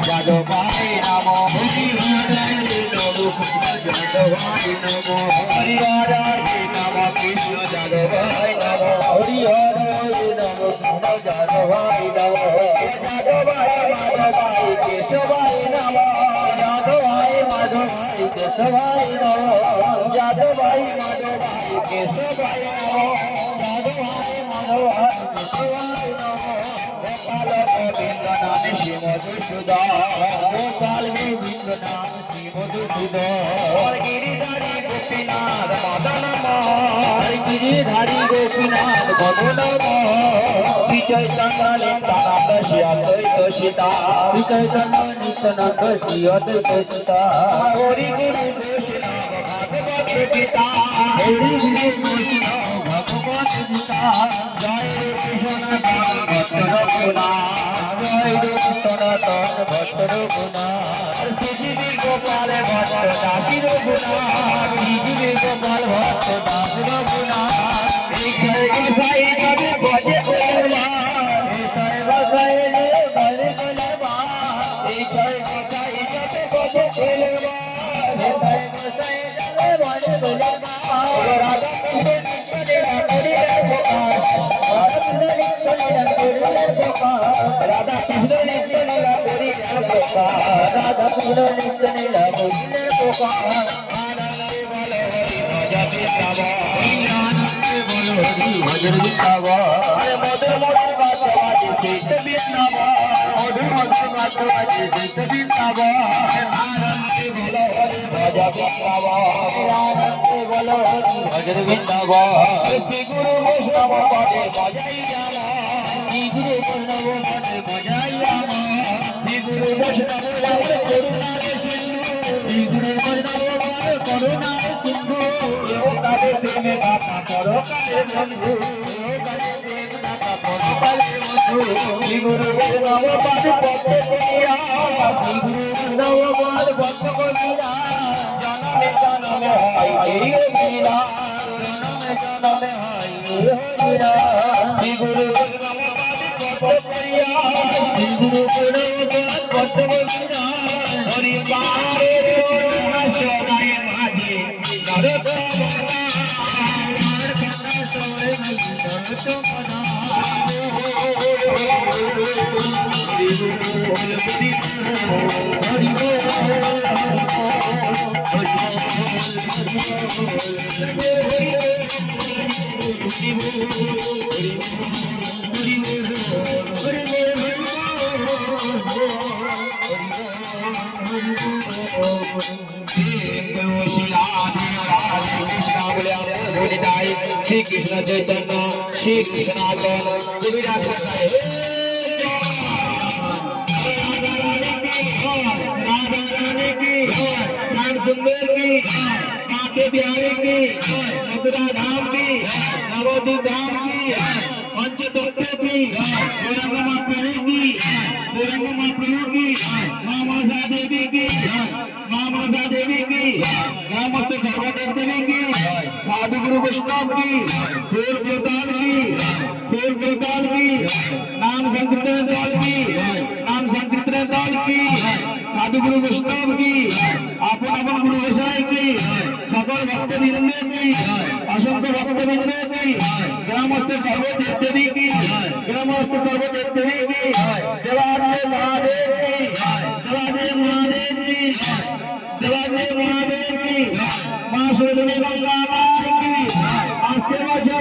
যাদবায় নমো হরি যাদবায় নমো হরি হরে নম কৃষ্ণ যাদবায় নমো হরি হরে নম কৃষ্ণ যাদবায় নমো যাদবায় মাধবায় কেশবায় নমো যাদবায় মাধবায় কেশবায় নমো যাদবায় মাধবায় কেশবায় নমো যাদবায় মাধবায় কেশবায় নমো গোপাল গোবিন্দ নাম শ্রী মধুসূদন গোপাল গোবিন্দ নাম শ্রী মধুসূদন গিরিধারী গোপীনাথ মদন মোহন গিরিধারী গোপীনাথ মদন মোহন শ্রী চৈতন্য নিত্যানন্দ শ্রী অদ্বৈত সীতা শ্রী চৈতন্য নিত্যানন্দ শ্রী অদ্বৈত সীতা হরি গুরু বৈষ্ণব ভগবত গীতা হরি গুরু বৈষ্ণব ভগবত গীতা জয় কৃষ্ণ ভক্ত রঘুনা জয় সনাতন ভক্ত রঘুনা শ্রীজীবী গোপাল ভক্ত দাসী রঘুনা শ্রীজীবী গোপাল ভক্ত দাস রঘুনা এই জয় গোসাই যাবে বজে বলবা এই জয় গোসাই রে বজে বলবা এই জয় গোসাই যাবে বজে বলবা এই জয় গোসাই যাবে বজে বলবা রাধা কৃষ্ণ নিত্যলীলা করিলে গোপাল রাধা কৃষ্ণ নিত্যলীলা করিলে গোপাল রাধা কৃষ্ণ নিত্যলীলা করিলে গোপাল আনন্দে বল হরি ভজ বৃন্দাবন আনন্দে বল হরি ভজ বৃন্দাবন মধুর মধুর গাথা বাজে শীত বৃন্দাবন মধুর মধুর গাথা বাজে শীত বৃন্দাবন আনন্দে বল হরি ভজ বৃন্দাবন আনন্দে বল হরি ভজ বৃন্দাবন শ্রী গুরু বৈষ্ণব পদে বজাই জানা শ্রী গুরু বৈষ্ণব পদে বজাই জানা শ্রী গুরু বৈষ্ণব পদে করুণারে সিন্ধু শ্রী গুরু বৈষ্ণব পদে করুণারে সিন্ধু কালে প্রেমে গাথা পরকালে বন্ধু কালে প্রেমে গাথা পরকালে বন্ধু শ্রী গুরু বৈষ্ণব পদে পদ্ম করিয়া শ্রী গুরু বৈষ্ণব পদে পদ্ম করিয়া জনমে জনমে হয় এই লীলা জনমে জনমে হয় এই লীলা শ্রী গুরু বৈষ্ণব পদে পদ্ম করিয়া শ্রী গুরু বৈষ্ণব পদে পদ্ম করিয়া হরি পারে করুণা সদায় মাঝে श्री कृष्ण चैतन्य श्री कृष्णागन कविराज गोसाई राधा रानी की श्याम सुंदर की काके बिहारी की मथुरा धाम की नवद्वीप धाम की पंचतत्व की गौरंग महाप्रभु की गौरंग महाप्रभु की मां मनसा देवी की मां मनसा देवी की ग्रामस्थ सर्वदेव देवी की साधु गुरु वैष्णव की फूल प्रदान की नाम संकीर्तन दल की नाम संकीर्तन दल की साधु गुरु वैष्णव की अपन अपन गुरु गोसाई की सकल भक्त वृंद की असंख्य भक्त वृंद की ग्रामस्थ सर्वदेव देवी की ग्रामस्थ सर्वदेव देवी की देवादेव महादेव की देवादेव महादेव की देवादेव महादेव की मां सोनी गंगा माई की आस्ते बचो